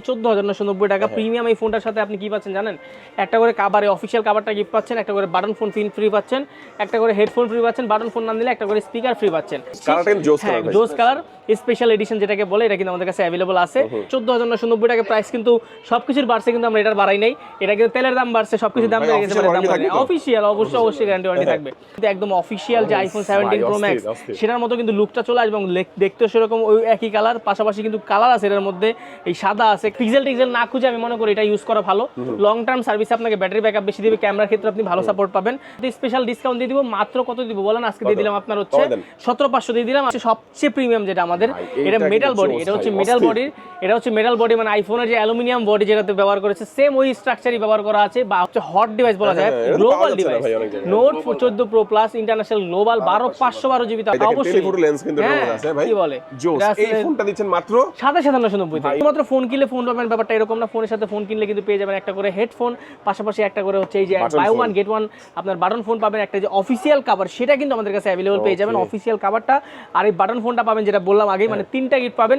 14,990 টাকা প্রিমিয়াম এই ফোনটার সাথে আপনি কি পাচ্ছেন জানেন? একটা করে কাভারে অফিসিয়াল কাভারটা গিফট পাচ্ছেন, একটা করে বাটন ফোন ফ্রি পাচ্ছেন, একটা করে হেডফোন ফ্রি পাচ্ছেন, বাটন ফোন না নিলে একটা করে স্পিকার ফ্রি পাচ্ছেন। হ্যাঁ, জোস কালার স্পেশাল এডিশন যেটাকে বলে, এটা কিন্তু আমাদের কাছে অ্যাভেলেবল আছে। 14,990 টাকা প্রাইস, কিন্তু সবকিছুর বাড়ছে, কিন্তু আমরা এটার বাড়াই নাই। এটা কিন্তু তেলের দাম বাড়ছে, সবকিছুর দাম বেড়ে গেছে, অফিসিয়াল অবশ্যই গ্যারান্টি ওয়ারেন্টি থাকবে। কিন্তু একদম অফিসিয়াল যে আইফোন 17 প্রো ম্যাক্স সেটার মতো কিন্তু লুকটা চলে আসবে এবং দেখতেও সেরকম ওই একই কালার, পাশাপাশি কিন্তু কালার আছে এর মধ্যে, এই সাদা আছে। পিক্সেল না খুঁজে আমি মনে করি এটা ইউজ করা ভালো। লং টার্ম সার্ভিসে আপনাকে ব্যাটারি ব্যাকআপ বেশি দিবে, ক্যামেরার ক্ষেত্রে আপনি ভালো সাপোর্ট পাবেন। স্পেশাল ডিসকাউন্ট দিয়ে দিব, মাত্র কত দিব বলেন? আজকে দিয়ে দিলাম আপনার হচ্ছে 17,500 দিয়ে দিলাম। সবচেয়ে প্রিমিয়াম যেটা আমাদের, এটা মেটাল বডি, এটা হচ্ছে মেটাল বডির, এটা হচ্ছে মেটাল বডি, মানে আইফোনের যে অ্যালুমিনিয়াম বডি যেটাতে ব্যবহার করেছে সেম ওই স্ট্রাকচারই ব্যবহার করা আছে, বা হচ্ছে হট ডিভাইস বলা যায়, global device. Note 14 pro plus international global 12,512 GB. অবশ্যই লেন্স কিন্তু আছে ভাই, কি বলে জোস। এই ফোনটা দিচ্ছেন মাত্র 27,990 টাকা। মাত্র ফোন কিনলে ফোন পাবেন, ব্যাপারটা এরকম না। ফোনের সাথে ফোন কিনলে কিন্তু পেয়ে যাবেন একটা করে হেডফোন, পাশাপাশি একটা করে হচ্ছে এই যে বাই ওয়ান গেট ওয়ান আপনার বাটন ফোন পাবেন। একটা যে অফিসিয়াল কভার সেটা কিন্তু আমাদের কাছে অ্যাভেলেবল পেয়ে যাবেন, অফিসিয়াল কভারটা। আর এই বাটন ফোনটা পাবেন যেটা বললাম আগে, মানে 3টা গিফট পাবেন।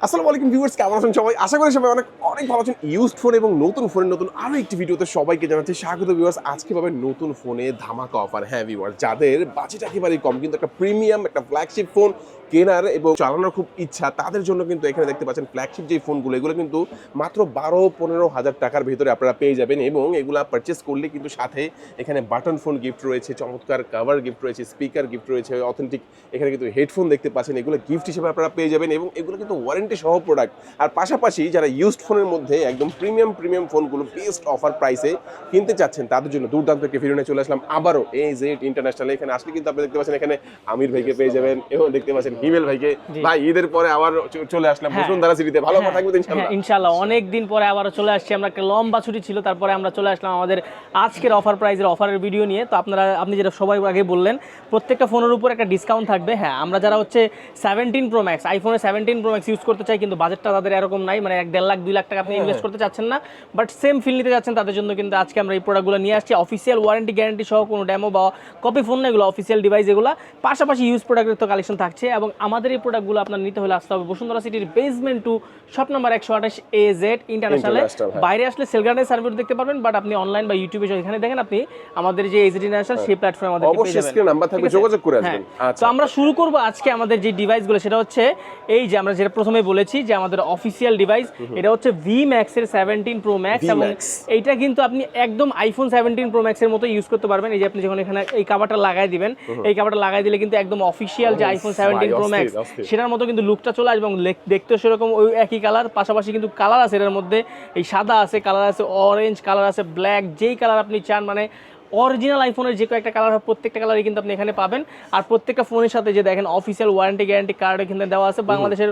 আসসালামু আলাইকুম ভিউয়ার্স, কেমন আছেন সবাই? আশা করি সবাই অনেক ভালো আছেন। ইউজড ফোন এবং নতুন ফোনের নতুন আরো একটি ভিডিওতে সবাইকে জানাচ্ছি স্বাগত। ভিউয়ার্স, আজকে পাবেন নতুন ফোনে ধামাকা অফার। হ্যাঁ ভিউয়ার্স, যাদের বাজেট একেবারেই কম কিন্তু একটা প্রিমিয়াম একটা ফ্ল্যাগশিপ ফোন কেনার এবং চালানোর খুব ইচ্ছা, তাদের জন্য কিন্তু এখানে দেখতে পাচ্ছেন ফ্ল্যাগশিপ যে ফোনগুলো, এগুলো কিন্তু মাত্র 12-15 হাজার টাকার ভিতরে আপনারা পেয়ে যাবেন। এবং এগুলা পারচেস করলে কিন্তু সাথে এখানে বাটন ফোন গিফট রয়েছে, চমৎকার কভার গিফট রয়েছে, স্পিকার গিফট রয়েছে, অথেন্টিক এখানে কিন্তু হেডফোন দেখতে পাচ্ছেন, এগুলো গিফট হিসেবে আপনারা পেয়ে যাবেন। এবং এগুলো কিন্তু ওয়ারেন্টি সহ প্রোডাক্ট। আর পাশাপাশি যারা ইউজড ফোনের মধ্যে একদম প্রিমিয়াম ফোনগুলো বেস্ট অফার প্রাইসে কিনতে চাচ্ছেন, তাদের জন্য দুর্দান্ত একটা ভিডিও নিয়ে চলে আসলাম আবারও AZ ইন্টারন্যাশনাল। এখানে আসলে কিন্তু আপনি দেখতে পাচ্ছেন এখানে আমির ভাইকে পেয়ে যাবেন এবং দেখতে পাচ্ছেন হিমেল ভাইকে। ভাই, ঈদের পরে আবার চলে আসলাম বসুন্ধরা সিটিতে, ভালো কথা থাকবে ইনশাআল্লাহ। ইনশাআল্লাহ অনেক দিন পরে আবার চলে আসছি আমরা, একটা লম্বা ছুটি ছিল, তারপরে আমরা চলে আসলাম আমাদের আজকের অফার প্রাইজের অফারের ভিডিও নিয়ে। তো আপনি যেটা সবাই আগে বললেন, প্রত্যেকটা ফোনের উপর একটা ডিসকাউন্ট থাকবে। হ্যাঁ, আমরা যারা হচ্ছে 17 প্রো ম্যাক্স আইফোনের 17 প্রো ম্যাক্স ইউজ করতে চাই, কিন্তু বাজেটটা তাদের এরকম নাই, মানে 1.5 লাখ 2 লাখ টাকা আপনি ইনভেস্ট করতে চাচ্ছেন না, বাট সেম ফিল নিতে যাচ্ছেন, তাদের জন্য কিন্তু আজকে আমরা এই প্রোডাক্টগুলো নিয়ে আসছি। অফিসিয়াল ওয়ারেন্টি গ্যারান্টি সহ, কোনো ডেমো বা কপি ফোন না, এগুলো অফিসিয়াল ডিভাইস। এগুলো পাশাপাশি ইউজ প্রোডাক্টের তো কালেকশন থাকছে। এবং আমাদের এই প্রোডাক্টগুলো আপনার নিতে হলে আসতে হবে বসুন্ধরা সিটির বেসমেন্ট 2 শপ নাম্বার 128 AZ ইন্টারন্যাশনালে। বাইরে আসলে সেলগার্ডের সার্ভিস দেখতে পারবেন, বাট আপনি অনলাইন বা ইউটিউবে এখানে দেখেন আপনি আমাদের যে AZ ইন্টারন্যাশনাল সেই প্ল্যাটফর্মে আমাদের অবশ্যই স্ক্রিন নাম্বার থাকবে, যোগাযোগ করে আসবেন। তো আমরা শুরু করব আজকে আমাদের যে ডিভাইসগুলো, সেটা হচ্ছে এই যে আমরা যেটা প্রথমে বলেছি যে আমাদের অফিসিয়াল ডিভাইস, এটা হচ্ছে VMAX এর 17 প্রো ম্যাক্স। এবং এইটা কিন্তু আপনি একদম আইফোন 17 প্রো ম্যাক্স এর মতো ইউজ করতে পারবেন। এই যে আপনি যখন এখানে এই কভারটা লাগাই দিবেন, এই কভারটা লাগাই দিলে কিন্তু একদম অফিসিয়াল যে আইফোন 17 প্রো ম্যাক্স সেটার মতো কিন্তু লুকটা চলে আসবে এবং দেখতেও সেরকম ওই একই কালার, পাশাপাশি কিন্তু কালার আছে এর মধ্যে, এই সাদা আছে, কালার আছে অরেঞ্জ, কালার আছে ব্ল্যাক, যেই কালার আপনি চান, মানে অরিজিনাল আইফোনের যে কয়েকটা কালার হয় প্রত্যেকটা কালারই কিন্তু আপনি এখানে পাবেন। আর প্রত্যেকটা ফোনের সাথে যে দেখেন অফিসিয়াল ওয়ারেন্টি গ্যারান্টি কার্ড এখানে দেওয়া আছে। বাংলাদেশের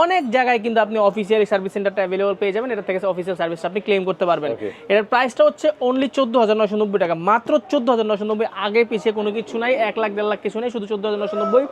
অনেক জায়গায় কিন্তু আপনি অফিসিয়াল সার্ভিস সেন্টারটা অ্যাভেলেবল পেয়ে যাবেন, এটা থেকে অফিসিয়াল সার্ভিসটা আপনি ক্লেম করতে পারবেন। এটার প্রাইসটা হচ্ছে অনলি 14,990 টাকা, মাত্র 14,990। আগে পিছিয়ে কোনো কিছু নাই, 1 লাখ 1.5 লাখ কিছু নেই, শুধু 14,990।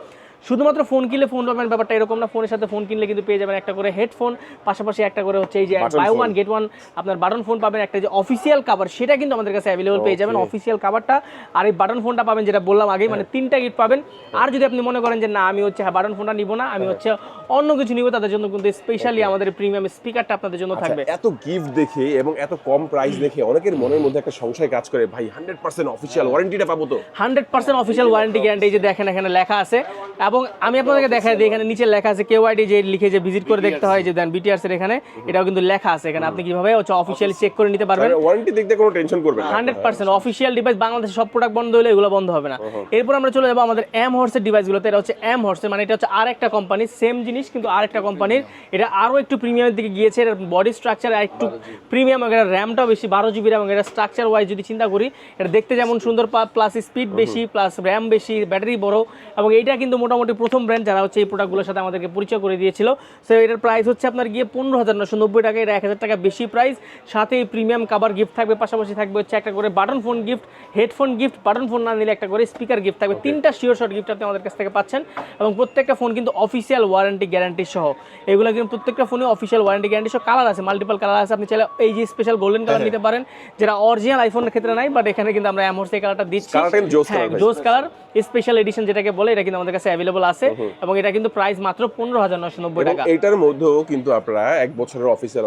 শুধুমাত্র ফোন কিনলে ফোন পাবেন, ব্যাপারটা এরকম না। ফোনের সাথে ফোন কিনলে কিন্তু পেয়ে যাবেন একটা করে হেডফোন, পাশাপাশি একটা করে হচ্ছে এই যে বাই ওয়ান গেট ওয়ান আপনার বাটন ফোন পাবেন। একটা যে অফিসিয়াল কভার সেটা কিন্তু আমাদের কাছে অ্যাভেলেবল পেয়ে যাবেন, অফিসিয়াল কভারটা। আর এই বাটন ফোনটা পাবেন যেটা বললাম আগে, মানে 3টা গিফট পাবেন। আর যদি আপনি মনে করেন যে না, আমি হচ্ছে বাটন ফোনটা নিব না, আমি হচ্ছে অন্য কিছু নিব, তাদের জন্য কিন্তু স্পেশালি আমাদের প্রিমিয়াম স্পিকারটা আপনাদের জন্য থাকবে। এত গিফট দেখে এবং এত কম প্রাইস দেখে অনেকের মনের মধ্যে একটা সংশয় কাজ করে, ভাই 100% অফিসিয়াল ওয়ারেন্টিটা পাবো তো? 100% অফিসিয়াল ওয়ারেন্টি গ্যারান্টি। এই যে দেখেন এখানে লেখা আছে, এবং আমি আপনাদেরকে দেখাই দিই, এখানে নিচে লেখা আছে KYD, যে লিখে যে ভিজিট করে দেখতে হয়, যে দেন BTRs এর এখানে এটাও কিন্তু লেখা আছে। এখানে আপনি কিভাবে হচ্ছে অফিসিয়ালি চেক করে নিতে পারবেন। ওয়ারেন্টি দেখতে কোনো টেনশন করবেন না, 100% অফিসিয়াল ডিভাইস। বাংলাদেশে সব প্রোডাক্ট বন্ধ হলে এগুলো বন্ধ হবে না। এরপর আমরা চলে যাবো আমাদের এমহর্সের ডিভাইসগুলোতে। এটা হচ্ছে এমহর্সের, মানে এটা হচ্ছে আরেকটা কোম্পানি, সেম জিনিস কিন্তু আরেকটা কোম্পানির। এটা আরো একটু প্রিমিয়ামের দিকে গিয়েছে, এর বডি স্ট্রাকচার একটু প্রিমিয়াম, এর র্যামটাও বেশি 12 GB র্যাম। এটা স্ট্রাকচার ওয়াইজ যদি চিন্তা করি, এটা দেখতে যেমন সুন্দর, প্লাস স্পিড বেশি, প্লাস র্যাম বেশি, ব্যাটারি বড়। এবং এইটা কিন্তু মোটামুটি প্রথম ব্র্যান্ড যারা হচ্ছে এই প্রোডাক্টগুলোর সাথে আমাদেরকে পরিচয় করে দিয়েছিল। সো এটার প্রাইস হচ্ছে আপনার গিয়ে 15,990 টাকা, এটা 1,000 টাকা বেশি প্রাইস। সাথে এই প্রিমিয়াম কভার গিফট থাকবে, পাশাপাশি থাকবে হচ্ছে একটা করে button phone gift, headphone gift, button phone না নিলে একটা করে স্পিকার গিফট থাকবে। 3টা শিওর শট গিফট আপনি আমাদের কাছ থেকে পাচ্ছেন। এবং প্রত্যেকটা ফোন কিন্তু অফিসিয়াল ওয়ারেন্টি গ্যারান্টি সহ, এগুলো কিন্তু প্রত্যেকটা ফোনে অফিসিয়াল ওয়ারেন্টি গ্যারান্টি সহ। কালার আছে, মাল্টিপল কালার আছে, আপনি চাইলে এই যে স্পেশাল গোল্ডেন কালার নিতে পারেন, যেটা অরিজিনাল আইফোনের ক্ষেত্রে নাই, বাট এখানে কিন্তু আমরা এমহর্স এই কালারটা দিচ্ছি। হ্যাঁ, জোস কালার স্পেশাল এডিশন যেটাকে বলে, এটা কিন্তু আমাদের কাছে অ্যাভেলেবল अवेलेबल আছে এবং এটা কিন্তু প্রাইস মাত্র 15990 টাকা। এটার মধ্যেও কিন্তু আপনারা 1 বছরের অফিসিয়াল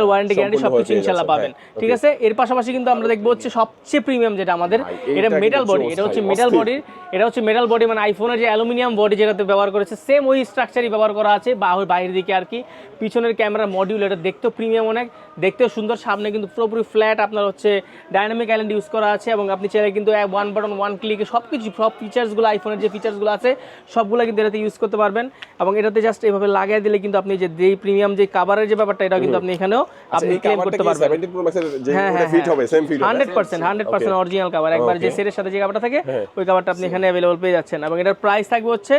ওয়ারেন্টি গ্যারান্টি সবকিছু ইনশাআল্লাহ পাবেন। ঠিক আছে, এর পাশাপাশি কিন্তু আমরা দেখবো হচ্ছে সবচেয়ে প্রিমিয়াম যেটা আমাদের, এটা মেটাল বডি, এটা হচ্ছে মেটাল বডি, এটা হচ্ছে মেটাল বডি মানে আইফোনের যে অ্যালুমিনিয়াম বডি যেটাতে ব্যবহার করেছে সেম ওই স্ট্রাকচারই ব্যবহার করা আছে বাইরের দিকে আর কি। পিছনের ক্যামেরা মডিউল, এটা দেখতেও প্রিমিয়াম অনেক, দেখতেও সুন্দর, সামনে কিন্তু পুরোপুরি ফ্ল্যাট আপনার হচ্ছে ডাইনামিক আইল্যান্ড ইউজ করা আছে এবং আপনি চাইলে কিন্তু ওয়ান বাটন ওয়ান ক্লিকে সবকিছু সব ফিচার্সগুলো আইফোনের যে ফিচার্সগুলো আছে সবগুলো কিন্তু এটাতে ইউজ করতে পারবেন এবং এটাতে জাস্ট এইভাবে লাগিয়ে দিলে কিন্তু আপনি যে প্রিমিয়াম যে কভারের যে ব্যাপারটা এটা কিন্তু আপনি এখানেও আপনি ক্লেম করতে পারবেন। 17 Pro Max এর যে ওটা ফিট হবে সেম ফিট 100% অরিজিনাল কভার, একবার যে সেটের সাথে যে কভারটা থাকে ওই কভারটা আপনি এখানে अवेलेबल পেয়ে যাচ্ছেন এবং এটার প্রাইস থাকবে হচ্ছে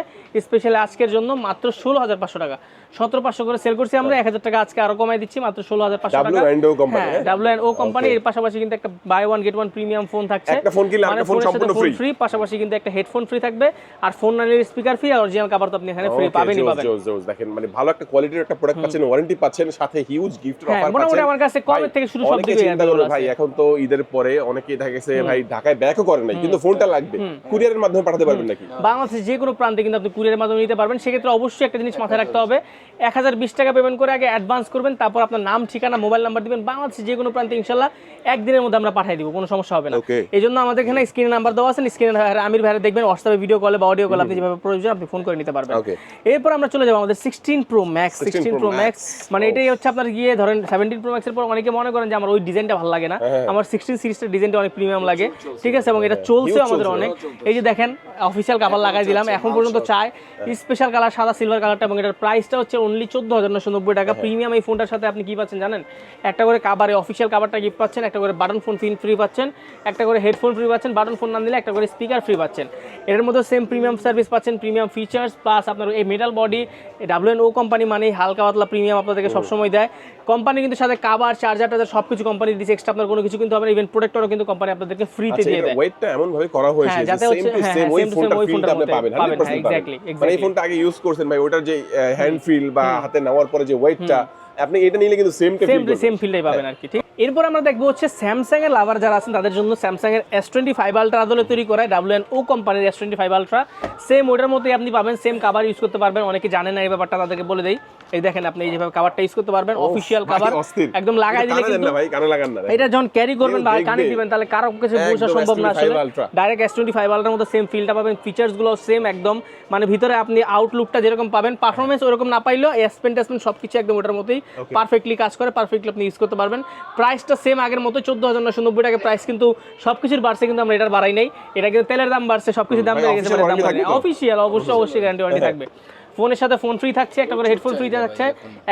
স্পেশালি আজকের জন্য মাত্র 16500 টাকা। 17500 করে সেল করছি আমরা, 1000 টাকা আজকে আরো কমাই দিচ্ছি মাত্র 16500 টাকা। W&O company, W&O company. এর পাশাপাশি কিন্তু একটা buy one get one premium phone থাকছে, একটা ফোন কিনলে আরেকটা ফোন সম্পূর্ণ ফ্রি, পাশাপাশি কিন্তু একটা হেডফোন ফ্রি থাকবে আর ফোন না নিলে স্পিকার ফ্রি আর অরিজিনাল কভার তো আপনি এখানে ফ্রি পাবেনই পাবেন। দেখেন মানে ভালো একটা কোয়ালিটির একটা প্রোডাক্ট পাচ্ছেন, ওয়ারেন্টি পাচ্ছেন, সাথে হিউজ গিফটের অফার পাচ্ছেন। মোটামুটি আমার কাছে কমের থেকে শুরু সব দিকে আছে ভাই। এখন তো ঈদের পরে অনেকেই দেখা গেছে ভাই ঢাকায় ব্যাকও করে নাই কিন্তু ফোনটা লাগবে, কুরিয়ারের মাধ্যমে পাঠাতে পারবেন নাকি? বাংলাদেশের যে কোনো প্রান্তে কিন্তু আপনি কুরিয়ারের মাধ্যমে নিতে পারবেন। সেক্ষেত্রে অবশ্যই একটা জিনিস মাথায় রাখতে হবে, 1020 টাকা পেমেন্ট করে আগে অ্যাডভান্স করবেন, তারপর আপনার নাম, ঠিকানা, মোবাইল নাম্বার দিবেন। বাংলাদেশের যে কোনো প্রান্তে ইনশাআল্লাহ একদিনের মধ্যে আমরা পাঠিয়ে দিব, কোনো সমস্যা হবে না। এই জন্য আমাদের এখানে স্ক্রিনে নাম্বার দেওয়া আছে, স্ক্রিনে আমির ভাইরা দেখবেন, হোয়াটসঅ্যাপে ভিডিও কলে বা অডিও কলে আপনি যেভাবে প্রয়োজন আপনি ফোন করে নিতে পারবেন। এরপর আমরা চলে যাবো আমাদের 16 Pro Max। 16 Pro Max মানে এটাই হচ্ছে আপনার গিয়ে ধরেন 17 Pro Max এর পর অনেকে মনে করেন যে আমার ওই ডিজাইনটা ভালো লাগে না, আমার 16 সিরিজটার ডিজাইনটা অনেক প্রিমিয়াম লাগে। ঠিক আছে, এবং এটা চলছে আমাদের অনেক। এই যে দেখেন অফিসিয়াল কভার লাগাই দিলাম, এখন পর্যন্ত চাই স্পেশাল কালার সাদা সিলভার কালারটা এবং এটার প্রাইসটা হচ্ছে অনলি 14990 টাকা। প্রিমিয়াম এই ফোনটার সাথে আপনি কি পাচ্ছেন জানেন? একটা করে কভারে অফিসিয়াল কভারটা গিফট পাচ্ছেন, একটা করে বাটন ফোন ফ্রি পাচ্ছেন, একটা করে হেডফোন ফ্রি পাচ্ছেন, বাটন ফোন না দিলে একটা করে স্পিকার ফ্রি পাচ্ছেন। এর মধ্যে সেম প্রিমিয়াম সার্ভিস পাচ্ছেন, প্রিমিয়াম ফিচার্স প্লাস আপনার এই মেটাল বডি। W&O কোম্পানি মানে হালকা পাতলা প্রিমিয়াম আপনাদেরকে সবসময় দেয়। কোম্পানি কিন্তু সাথে কভার, চার্জার টার্জার সবকিছু কোম্পানি দিচ্ছে, এক্সট্রা আপনার কোনো কিছু কিন্তু হবে না। ইভেন প্রোটেক্টরও কিন্তু কোম্পানি আপনাদেরকে ফ্রিতে দিয়ে দেয়। ওয়েটটা এমন ভাবে করা হয়েছে যে সেম টু সেম ওই ফোনটা ফিলটা আপনি পাবেন 100% এক্স্যাক্টলি। মানে এই ফোনটা আগে ইউজ করছেন ভাই, ওটার যে হ্যান্ড ফিল বা হাতে নেওয়ার পরে যে ওয়েটটা আপনি এটা নিলে কিন্তু সেম ফিলটাই পাবেন আর কি। ঠিক, এরপর আমরা দেখবো হচ্ছে স্যামসাং এর লাভার যারা আছেন তাদের জন্য স্যামসাং এর S25 আলট্রা আদলে তৈরি করা W&O কোম্পানির S25 আলট্রা। সেম ওটার মধ্যেই আপনি পাবেন, সেম কভার ইউজ করতে পারবেন। অনেকে জানেন না এই ব্যাপারটা, তাদেরকে বলে দেই। এই দেখেন আপনি এই যেভাবে কভারটা ইউজ করতে পারবেন, অফিশিয়াল কভার একদম লাগাই দিলে কিন্তু ভাই কানে লাগান না, এটা যখন ক্যারি করবেন বা কানে দিবেন তাহলে কারো কাছে বোঝা সম্ভব না। আসলে ডাইরেক্ট S25 আলট্রার মধ্যে সেম ফিলটা পাবেন, ফিচার্স গুলো সেম একদম, মানে ভিতরে আপনি আউটলুকটা যেরকম পাবেন, পারফরম্যান্স ওরকম না পাইলেও এসপেন সবকিছু একদম ওটার মতোই পারফেক্টলি কাজ করে, পারফেক্টলি আপনি ইউজ করতে পারবেন। প্রাইসটা সেম আগের মতো 14990 টাকা প্রাইস, কিন্তু সবকিছুর বাড়ছে, কিন্তু আমরা এটার বাড়াই নাই। এটা কিন্তু তেলের দাম বাড়ছে, সবকিছুর দাম বেড়ে গেছে, অফিশিয়াল অবশ্যই গ্যারান্টি ওয়ারেন্টি থাকবে। ফোনের সাথে ফোন ফ্রি থাকছে, একটা করে হেডফোন ফ্রি থাকছে,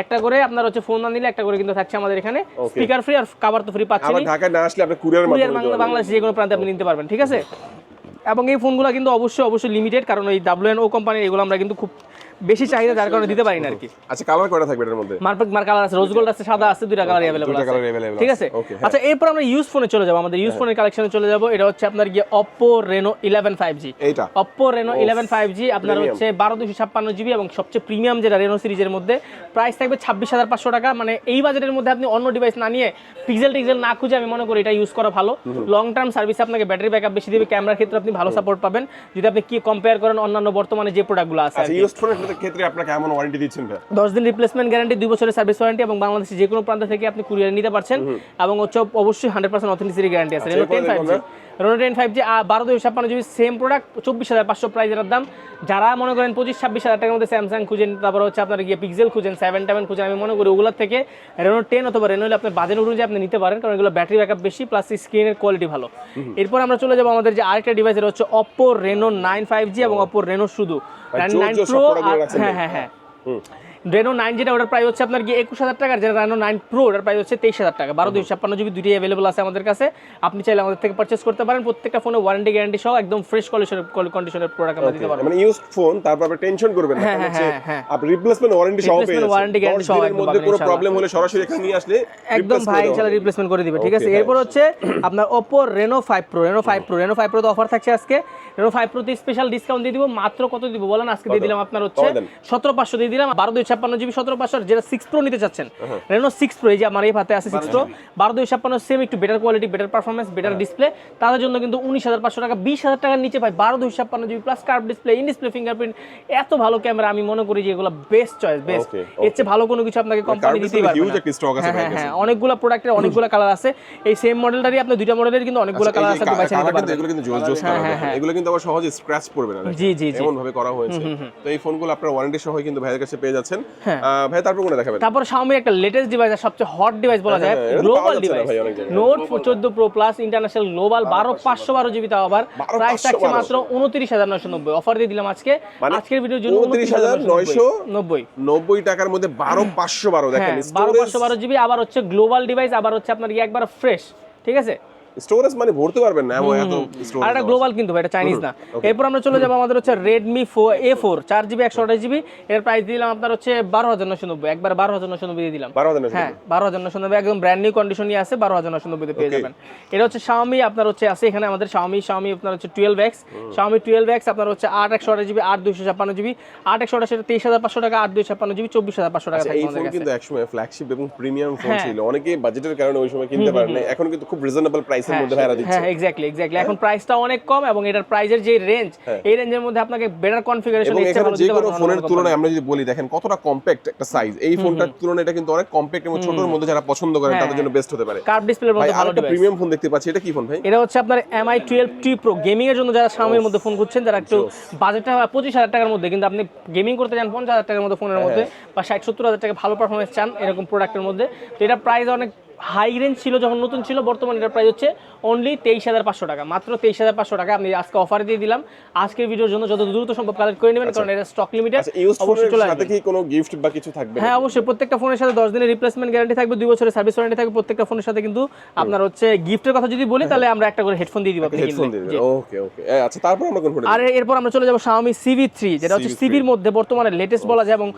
একটা করে আপনার হচ্ছে ফোন না নিলে একটা করে কিন্তু থাকছে আমাদের এখানে স্পিকার ফ্রি আর কভার তো ফ্রি পাচ্ছেন। ঢাকায় না আসলে আপনি কুরিয়ার মাধ্যমে বাংলাদেশে যে কোনো প্রান্তে আপনি নিতে পারবেন। ঠিক আছে, এবং এই ফোনগুলো কিন্তু অবশ্যই লিমিটেড, কারণ ওই W&O কোম্পানির এগুলো আমরা কিন্তু খুব বেশি চাহিদা যার কারণে দিতে পারি না আর কি। আচ্ছা, কালার কয়টা থাকবে এর মধ্যে? মার কালার আছে, রোজ গোল্ড আছে, সাদা আছে, দুইটা কালারই अवेलेबल আছে। ঠিক আছে, আচ্ছা এরপর আমরা ইউজ ফোনে চলে যাব, আমাদের ইউজ ফোনের কালেকশনে চলে যাব। এটা হচ্ছে আপনার গিয়ে Oppo Reno 11 5G। এইটা Oppo Reno 11 5G আপনার হচ্ছে 12256 জিবি এবং সবচেয়ে প্রিমিয়াম যেটা Reno সিরিজের মধ্যে প্রাইস থাকবে 26500 টাকা। মানে এই বাজেটের মধ্যে আপনি অন্য ডিভাইস না নিয়ে পিক্সেল না খুঁজে আমি মনে করি এটা ইউজ করা ভালো। লং টার্ম সার্ভিস আপনাকে ব্যাটারি ব্যাকআপ বেশি দিবে, ক্যামেরার ক্ষেত্রে আপনি ভালো সাপোর্ট পাবেন যদি আপনি কি কম্পেয়ার করেন অন্যান্য বর্তমানে যে প্রোডাক্টগুলো আছে। আচ্ছা, ইউজ ফোনের ক্ষেত্রে আপনাকে কেমন ওয়ারেন্টি দিচ্ছেন ভাই? 10 দিন রিপ্লেসমেন্ট গ্যারান্টি, 2 বছরের সার্ভিস ওয়ারেন্টি এবং বাংলাদেশের যে কোনো প্রান্ত থেকে আপনি কুরিয়ারে নিতে পারছেন এবং হচ্ছে অবশ্যই 100% অথেন্টিসিটি গ্যারান্টি আছে। Reno 10 5G 12256 GB same product 24500 price এর দাম। যারা মনে করেন 25-26 টাকার মধ্যে স্যামসাং খুঁজেন, তারপর হচ্ছে আপনার গিয়ে পিক্সেল খুঁজেন, 7 খুঁজেন, আমি মনে করি ওগুলোর থেকে Reno 10 অথবা Reno আপনার বাজেট অনুযায়ী আপনি নিতে পারেন, কারণ এগুলো ব্যাটারি ব্যাকআপ বেশি প্লাস স্ক্রিনের কোয়ালিটি ভালো। এরপর আমরা চলে যাবো আমাদের যে আরেকটা ডিভাইস, এটা হচ্ছে Oppo Reno 9 5G এবং Oppo Reno শুধু 9 Pro। হ্যাঁ Reno 9 যেটা ওটার প্রাইস হচ্ছে আপনার গিয়ে 21000 টাকা, যেটা Reno 9 Pro ওটার প্রাইস হচ্ছে 23000 টাকা। 12256 জিবি দুইটাই अवेलेबल আছে আমাদের কাছে, আপনি চাইলে আমাদের থেকে পারচেজ করতে পারেন। প্রত্যেকটা ফোনে ওয়ারেন্টি গ্যারান্টি সহ একদম ফ্রেশ কন্ডিশনের প্রোডাক্ট আমরা দিতে পারবো। মানে ইউজড ফোন, তারপর আপনি টেনশন করবেন না, আপনি রিপ্লেসমেন্ট ওয়ারেন্টি সহ পেয়ে যাবেন। এর মধ্যে কোনো প্রবলেম হলে সরাসরি এখানে নিয়ে আসলে একদম ভাই ইনশাআল্লাহ রিপ্লেসমেন্ট করে দিবে। ঠিক আছে, এরপর হচ্ছে আপনার Oppo Reno 5 Pro। Reno 5 Pro তো অফার থাকছে আজকে। Reno 5 Pro তে স্পেশাল ডিসকাউন্ট দিয়ে দিব, মাত্র কত দিব বলেন? আজকে দিয়ে দিলাম আপনার হচ্ছে 17500 দিয়ে দিলাম। 12256 256 জিবি 17500, যেটা 6 প্রো নিতে চাচ্ছেন, Reno 6 Pro, এই যে আমার এই হাতে আছে 6 Pro 12256, সেম একটু better quality, better performance, better display, তাদের জন্য কিন্তু 19500 টাকা, 20000 টাকার নিচে ভাই 12256 GB plus curve display, in display fingerprint, এত ভালো ক্যামেরা, আমি মনে করি যে এগুলো বেস্ট চয়েস, বেস্ট। এর চেয়ে ভালো কোনো কিছু আপনাকে কোম্পানি দিতেই পারবে না। হ্যাঁ, অনেকগুলো প্রোডাক্টের অনেকগুলো কালার আছে, এই সেম মডেলটারই আপনি দুইটা মডেলের কিন্তু অনেকগুলো কালার আছে, আপনি বাইরে নিতে পারবেন। এগুলো কিন্তু জোস জোস কালার, এগুলো কিন্তু আবার সহজে স্ক্র্যাচ পড়বে না, জি জি, এমন ভাবে করা হয়েছে। তো এই ফোনগুলো আপনারা ওয়ারেন্টি সহ কিন্তু ভাইয়ের কাছে পেয়ে যাচ্ছেন। ভাই তারপর কোনটা দেখাবেন? তারপর Xiaomi একটা লেটেস্ট ডিভাইস, সবচেয়ে হট ডিভাইস বলা যায়, global device, note 14 pro plus international global 12212 GB, তাও আবার প্রাইস থাকছে মাত্র 29990, অফার দিয়ে দিলাম আজকে, আজকের ভিডিওর জন্য 29990 টাকার মধ্যে 12512। দেখেন 12512 জিবি, আবার হচ্ছে গ্লোবাল ডিভাইস, আবার হচ্ছে আপনার একবার ফ্রেশ, ঠিক আছে? স্টোরেজ মানে ভরতে পারবেন না, এত স্টোরেজ। আর এটা গ্লোবাল কিন্তু ভাই, এটা চাইনিজ না। এরপর আমরা চলে যাব আমাদের হচ্ছে Redmi A4 4GB 128GB, এর প্রাইস দিলাম আপনার হচ্ছে 12990, একবার 12990 দিয়ে দিলাম। 12990, হ্যাঁ 12990, একদম ব্র্যান্ড নিউ কন্ডিশনই আছে, 12990 তে পেয়ে যাবেন। এটা হচ্ছে Xiaomi আপনার হচ্ছে আছে এখানে আমাদের Xiaomi আপনার হচ্ছে 12X, Xiaomi 12X আপনার হচ্ছে 8/128GB 8/256GB, 8/128 23500 টাকা, 8/256GB 24500 টাকা থাকবে এই আমাদের ফোন কাছে। কিন্তু একসময় ফ্ল্যাগশিপ এবং প্রিমিয়াম ফোন ছিল, অনেকে বাজেটের কারণে ওই সময় কিনতে পারেন না, এখন কিন্তু খুব রিজনেবল প্রাইসের মধ্যে ভাড়া দিচ্ছে। হ্যাঁ এক্স্যাক্টলি, এখন প্রাইসটা অনেক কম, এবং এটার প্রাইসের যে রেঞ্জ, এই রেঞ্জের মধ্যে আপনাকে বেটার কনফিগারেশন এবং ইচ্ছা এখানে ভালো যে দিতে কোনো পারবেন। ফোনের তুলনায় আমরা যদি বলি, দেখেন কতটা কম্প্যাক্ট একটা সাইজ, এই ফোনটার তুলনায় এটা কিন্তু অনেক কম্প্যাক্ট এবং ছোটর মধ্যে যারা পছন্দ করেন তাদের জন্য বেস্ট হতে পারে। কার্ভ ডিসপ্লের মধ্যে ভালো ডিভাইস। প্রিমিয়াম ফোন দেখতে পাচ্ছি, এটা কি ফোন ভাই? এটা হচ্ছে আপনার MI 12T Pro, গেমিং এর জন্য যারা Xiaomi এর মধ্যে ফোন খুঁজছেন, যারা একটু বাজেটটা 25000 টাকার মধ্যে, কিন্তু আপনি গেমিং করতে চান 50000 টাকার মধ্যে ফোনের মধ্যে, বা 60-70 টাকা ভালো পারফরম্যান্স চান এরকম প্রোডাক্টের মধ্যে, তো এটা প্রাইস অনেক হাই রেঞ্জ ছিল যখন নতুন ছিল, বর্তমানে এটার প্রাইস হচ্ছে অনলি 23500 টাকা, মাত্র 23500 টাকা। আমি আজকে অফার দিয়ে দিলাম, আজকের ভিডিওর জন্য যত দ্রুত সম্ভব কালেক্ট করে নেবেন, কারণ এটা স্টক লিমিটেড। অবশ্যই চলে আসবে। সাথে কি কোনো গিফট বা কিছু থাকবে? হ্যাঁ অবশ্যই, প্রত্যেকটা ফোনের সাথে 10 দিনের রিপ্লেসমেন্ট গ্যারান্টি থাকবে, 2 বছরের সার্ভিস ওয়ারেন্টি থাকবে প্রত্যেকটা ফোনের সাথে। কিন্তু আপনার হচ্ছে গিফটের কথা যদি বলি, তাহলে আমরা একটা করে হেডফোন দিয়ে দিব আপনি কিনলে। ওকে ওকে, আচ্ছা তারপর আমরা কোন ফোন? আর এরপর আমরা চলে যাব Xiaomi CV3, যেটা হচ্ছে সিভির মধ্যে বর্তমানে লেটেস্ট বলা যায়, এবং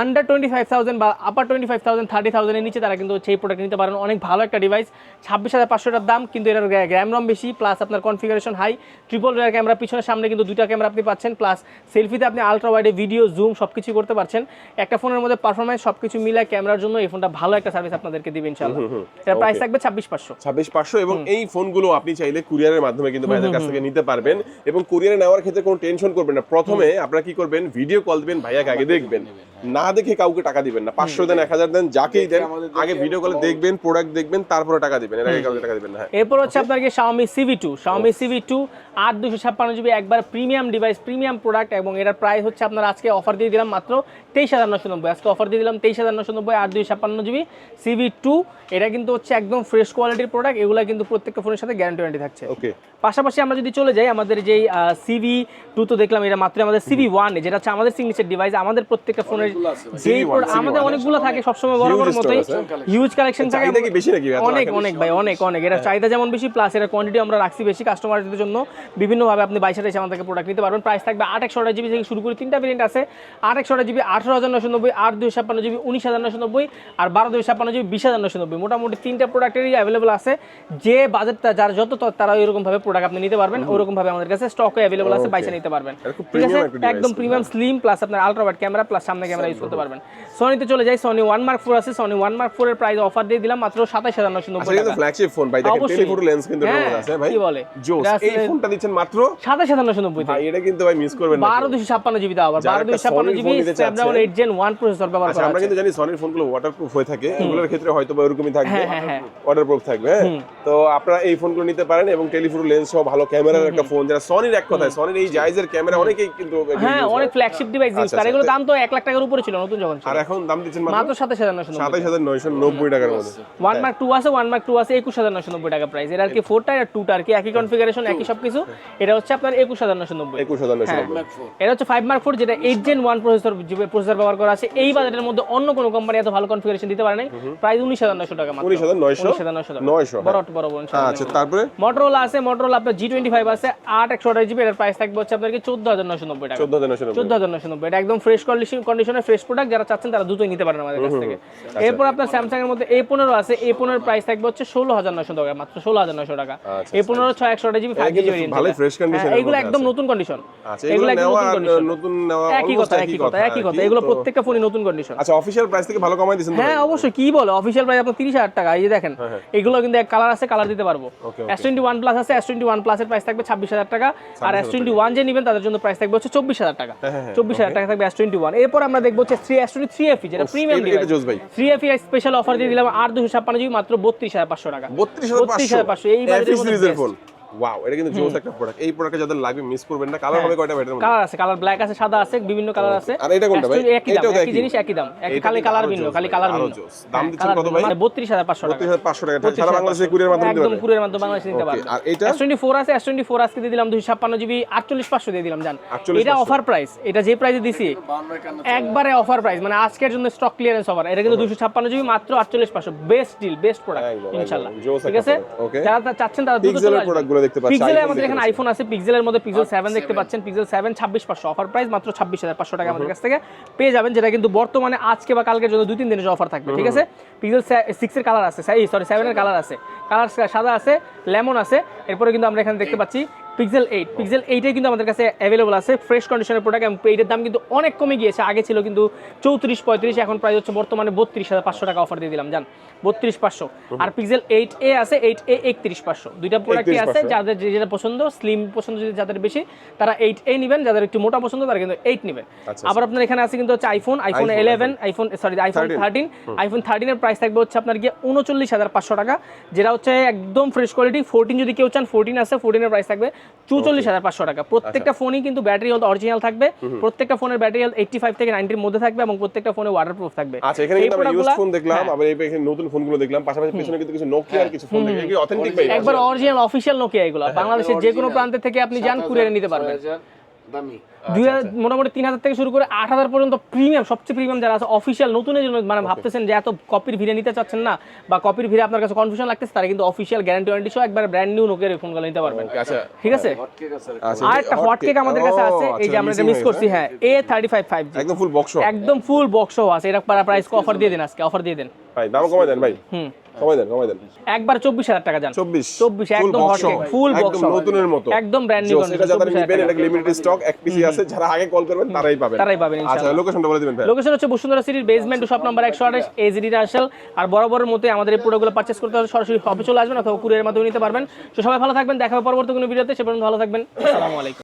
আন্ডার 25000 বা আপার 25000 30000 এর নিচে তারা কিন্তু সেই প্রোডাক্ট নিতে পারেন। অনেক ভালো একটা ডিভাইস, 26500 টাকার দাম, কিন্তু এর গ্র্যাম রম বেশি, প্লাস আপনার configuration high, triple rear camera, পিছনে সামনে কিন্তু দুইটা ক্যামেরা আপনি পাচ্ছেন, প্লাস সেলফিতে আপনি আলট্রা ওয়াইডে ভিডিও জুম সবকিছু করতে পারছেন। একটা ফোনের মধ্যে পারফরম্যান্স সবকিছু মিলায় ক্যামেরার জন্য এই ফোনটা ভালো একটা সার্ভিস আপনাদেরকে দিবে ইনশাআল্লাহ। এর প্রাইস থাকবে 26500। এবং এই ফোনগুলো আপনি চাইলে কুরিয়ারের মাধ্যমে কিন্তু ভাইদের কাছ থেকে নিতে পারবেন, এবং কুরিয়ারে নেওয়ার ক্ষেত্রে কোনো টেনশন করবেন না। প্রথমে আপনারা কি করবেন, ভিডিও কল দিবেন, ভাইয়াকে আগে দেখবেন, না দেখে কাউকে টাকা দিবেন না। 500 দেন, 1000 দেন, যাকেই দেন, আগে ভিডিও কলে দেখবেন, প্রোডাক্ট দেখবেন, তারপরে টাকা দিবেন, এর আগে কাউকে টাকা দিবেন না। এরপর হচ্ছে আপনার কি Xiaomi CV2 8/256GB, একবার প্রিমিয়াম ডিভাইস, প্রিমিয়াম প্রোডাক্ট, এবং এটার প্রাইস হচ্ছে আপনার আজকে অফার দিয়ে দিলাম মাত্র 23990। আজকে অফার দিয়ে দিলাম 23990, 8/256GB CV2। এটা কিন্তু হচ্ছে একদম ফ্রেশ কোয়ালিটির প্রোডাক্ট, এগুলা কিন্তু প্রত্যেকটা ফোনের সাথে গ্যারান্টি ওয়ারেন্টি থাকছে। ওকে, পাশাপাশি আমরা যদি চলে যাই আমাদের যেই CV2 তো দেখলাম, এটা মাত্র আমাদের CV1, যেটা হচ্ছে আমাদের সিগনেচার ডিভাইস। আমাদের প্রত্যেকটা ফোনের যেই আমাদের অনেকগুলো থাকে সবসময় বড় বড় মতোই, হিউজ কালেকশন থাকে, অনেক ভাই, অনেক এটা চাহিদা যেমন বেশি, প্লাস এর কোয়ান্টিটি আমরা রাখছি বেশি কাস্টমারদের জন্য। বিভিন্নভাবে আপনি 22 এসে আমাদের থেকে প্রোডাক্ট নিতে পারবেন। প্রাইস থাকবে 8/128GB থেকে শুরু করে 3টা ভেরিয়েন্ট আছে, 8/128GB 18990, 8/256GB 19990, আর 12/256GB 20990। মোটামুটি 3টা প্রোডাক্টেরই অ্যাভেলেবল আছে। যে বাজেটটা যার যত তারা এরকম ভাবে প্রোডাক্ট আপনি নিতে পারবেন, ওরকম ভাবে আমাদের কাছে স্টকে অ্যাভেলেবল আছে, বাইসে নিতে পারবেন। ঠিক আছে, একদম প্রিমিয়াম স্লিম, প্লাস আপনার আলট্রা ওয়াইড ক্যামেরা, প্লাস সামনে ক্যামেরা ইউজ করতে পারবেন। সনিতে চলে যাই, Sony 1 Mark 4 আছে, Sony 1 Mark 4 এর প্রাইস অফার দিয়ে দিলাম মাত্র 27990 টাকা। এটা ফ্ল্যাগশিপ ফোন ভাই, দেখেন টেলিফটো লেন্স কিন্তু এর মধ্যে আছে ভাই, কি বলে জোস। এই ফোনটা দিচ্ছেন মাত্র 27990 তে। ভাই এটা কিন্তু ভাই মিস করবেন না, 12256GB দাও, আবার 12256GB Snapdragon 8 Gen 1 প্রসেসর ব্যবহার করা আছে। আমরা কিন্তু জানি সনির ফোনগুলো ওয়াটারপ্রুফ হয়ে থাকে, এগুলোর ক্ষেত্রে হয়তো বা এরকমই থাকবে, ওয়াটারপ্রুফ থাকবে। তো আপনারা এই ফোনগুলো নিতে পারেন, এবং টেলিফটো লেন্স সহ ভালো ক্যামেরার একটা ফোন, যারা সনির এক কথায় সনির এই জাইজের ক্যামেরা অনেকেই কিন্তু অনেক ফ্ল্যাগশিপ ডিভাইস ইউজ করে। এগুলো দাম তো 1 লাখ টাকার উপরে ছিল নতুন যখন ছিল, আর এখন দাম দিচ্ছেন মাত্র 27990 টাকার মধ্যে। 1 Mark 2 আছে, 1 Mark 2 আছে 21990 টাকা প্রাইস। এর আর কি 4টা আর 2টা আর কি একই কনফিগারেশন, একই সবকিছু। এটা হচ্ছে আপনার 21990। এটা হচ্ছে 5 Mark 4, যেটা 8 Gen 1 প্রসেসর ব্যবহার করা আছে। এই বাজেটের মধ্যে অন্য কোনো কোম্পানি এত ভালো কনফিগারেশন দিতে পারে নাই। প্রাইস 19900 টাকা মাত্র, 19900 বড় আচ্ছা। তারপরে Motorola আছে, Motorola আপনার G25 আছে, 8/128GB। এর প্রাইস থাকবে হচ্ছে আপনার কি 14990 টাকা, 14990। এটা একদম ফ্রেশ কন্ডিশনে ফ্রেশ প্রোডাক্ট, যারা চাচ্ছেন তারা দ্রুতই নিতে পারেন আমাদের কাছ থেকে। এরপর আপনার স্যামসাং এর মধ্যে A15 আছে A15 এর প্রাইস থাকবে হচ্ছে 16,900 টাকা, মাত্র 16,900 টাকা। A15 628 জিবি 5G ভেরিয়েন্ট, ভালো ফ্রেশ কন্ডিশন, এগুলো একদম নতুন কন্ডিশন। আচ্ছা, এগুলো একদম নতুন নেওয়া, একই কথা, এগুলো প্রত্যেকটা ফোনই নতুন কন্ডিশন। আচ্ছা, অফিশিয়াল প্রাইস থেকে ভালো কমাই দিয়েছেন? হ্যাঁ অবশ্যই, কি বলে অফিশিয়াল প্রাইস আপনার 30,000 টাকা। এই যে দেখেন এগুলো কিন্তু এক কালার আছে, কালার দিতে পারবো। S21 প্লাস আছে, S21 প্লাস এর প্রাইস থাকবে 26,000 টাকা, আর S21 যে নেবেন তাদের জন্য প্রাইস থাকবে হচ্ছে 24,000 টাকা। 24,000 টাকা থাকবে S21। এরপর আমরা দেখবো হচ্ছে S23 FE, যেটা premium device. 3 FE special offer দিয়ে দিলাম 8/256 জিবি মাত্র 32,500 টাকা। 32,500 এই বাজেটের মধ্যে ফোন। ওয়াও, এটা কিন্তু জোস একটা প্রোডাক্ট। এই প্রোডাক্টটা যাদের লাগবে মিস করবেন না। কালার হবে কয়টা ব্যাটার মধ্যে? কালার আছে, কালার ব্ল্যাক আছে, সাদা আছে, বিভিন্ন কালার আছে। আর এটা কোনটা ভাই? একই দাম, একই জিনিস, একই দাম, খালি কালার ভিন্ন, খালি কালার ভিন্ন। দাম দিচ্ছেন কত ভাই? 32,500 টাকা। 32,500 টাকা। সারা বাংলাদেশে কুরিয়ার মাধ্যমে দিতে পারবেন? একদম কুরিয়ার মাধ্যমে বাংলাদেশে নিতে পারবেন। আর এটা S24 আছে, S24 আজকে দিয়ে দিলাম 256 জিবি 48,500 দিয়ে দিলাম জান। এটা অফার প্রাইস, এটা যে প্রাইসে দিছি একবারে অফার প্রাইস, মানে আজকের জন্য স্টক ক্লিয়ারেন্স অফার। এটা কিন্তু 256 জিবি মাত্র 48,500। বেস্ট ডিল, বেস্ট প্রোডাক্ট ইনশাআল্লাহ। ঠিক আছে, যারা চাচ্ছেন তারা দ্রুত চলে আসবেন। প্রোডাক্টগুলো দেখতে পাচ্ছেন। পিক্সেলের আমাদের এখানে আইফোন আছে, পিক্সেলের মধ্যে পিক্সেল 7 দেখতে পাচ্ছেন, পিক্সেল 7 26,500 অফার প্রাইস, মাত্র 26,500 টাকা আমাদের কাছ থেকে পেয়ে যাবেন, যেটা কিন্তু বর্তমানে আজকে বা কালকের জন্য 2-3 দিনের অফার থাকবে। ঠিক আছে, পিক্সেল 6 এর কালার আছে, সরি 7 এর কালার আছে, কালার সাদা আছে, লেমন আছে। এরপরে কিন্তু আমরা এখানে দেখতে পাচ্ছি পিক্সেল 8 কিন্তু আমাদের কাছে অ্যাভেলেবল আছে, ফ্রেশ কন্ডিশনের প্রোডাক্ট। এবং এইটার দাম কিন্তু অনেক কমে গিয়েছে, আগে ছিল কিন্তু 34-35, এখন প্রাইস হচ্ছে বর্তমানে 32,500 টাকা অফার দিয়ে দিলাম জান, 32,500। আর পিক্সেল 8a আছে, 8a 31,500। দুইটা প্রোডাক্টই আছে, যাদের যেটা পছন্দ, স্লিম পছন্দ যদি যাদের বেশি তারা 8a নেবেন, যাদের একটু মোটা পছন্দ তারা কিন্তু 8 নেবেন। আবার আপনার এখানে আছে কিন্তু হচ্ছে আইফোন 11, আইফোন 13, আইফোন 13 এর প্রাইস থাকবে হচ্ছে আপনার গিয়ে 39,500 টাকা, যেটা হচ্ছে একদম ফ্রেশ কোয়ালিটি। 14 যদি কেউ চান 14 আছে, 14 এর প্রাইস থাকবে 44,500 টাকা। প্রত্যেকটা ফোনই কিন্তু ব্যাটারি হেলথ অরিজিনাল থাকবে, প্রত্যেকটা ফোনের ব্যাটারি হেলথ 85 থেকে 90 এর মধ্যে থাকবে, এবং প্রত্যেকটা ফোনে ওয়াটারপ্রুফ থাকবে। আচ্ছা, এখানে কিন্তু আমরা ইউজ ফোন দেখলাম, আবার এই এখানে নতুন ফোনগুলো দেখলাম, পাশাপাশি পেছনে কিন্তু কিছু নোকিয়ার কিছু ফোন দেখলাম। কি অথেন্টিক ভাই? একবার অরিজিনাল অফিশিয়াল নোকিয়া এগুলো, বাংলাদেশের যে কোনো প্রান্ত থেকে আপনি যান কুরিয়ারে নিতে পারবেন। মোটামুটি 3,000 থেকে শুরু করে 8,000 পর্যন্ত প্রিমিয়াম, সবচেয়ে প্রিমিয়াম যারা আছে অফিশিয়াল নতুনের জন্য, মানে ভাবতেছেন যে এত কপির ভিড়ে নিতে চাচ্ছেন না, বা কপির ভিড়ে আপনার কাছে কনফিউশন লাগতেছে, তারা কিন্তু অফিশিয়াল গ্যারান্টি ওয়ারেন্টি সহ একবার ব্র্যান্ড নিউ নোকিয়ার ফোনগুলো নিতে পারবেন। ঠিক আছে, আর একটা হট কেক আমাদের কাছে আছে, এই যে আমরা এটা মিস করছি। হ্যাঁ, A35 5G একদম ফুল বক্স, একদম ফুল বক্সও আছে। এটা প্রাইস অফার দিয়ে দেন, আজকে অফার দিয়ে দেন ভাই, দাম কমাই দেন ভাই। কমাই দেন একবার 24,000 টাকা জান। 24 একদম হট কেক, ফুল বক্স, একদম নতুনের মতো, একদম ব্র্যান্ড নিউ কন্ডিশন। এটা যারা নেবেন, এটা লিমিটেড স্টক, এক পিসি আছে, যারা আগে কল করবেন তারাই পাবেন ইনশাআল্লাহ। আচ্ছা, লোকেশনটা বলে দিবেন ভাই। লোকেশন হচ্ছে বসুন্ধরা সিটির basement shop number 128, AZD Russell. আর বরাবরের মতো আমাদের এই প্রোডাক্টগুলো পারচেজ করতে হলে সরাসরি শপে চলে আসবেন অথবা কুরিয়ারের মাধ্যমে নিতে পারবেন। তো সবাই ভালো থাকবেন, দেখা হবে পরবর্তী কোনো ভিডিওতে। সে পর্যন্ত ভালো থাকবেন, আসসালামু আলাইকুম।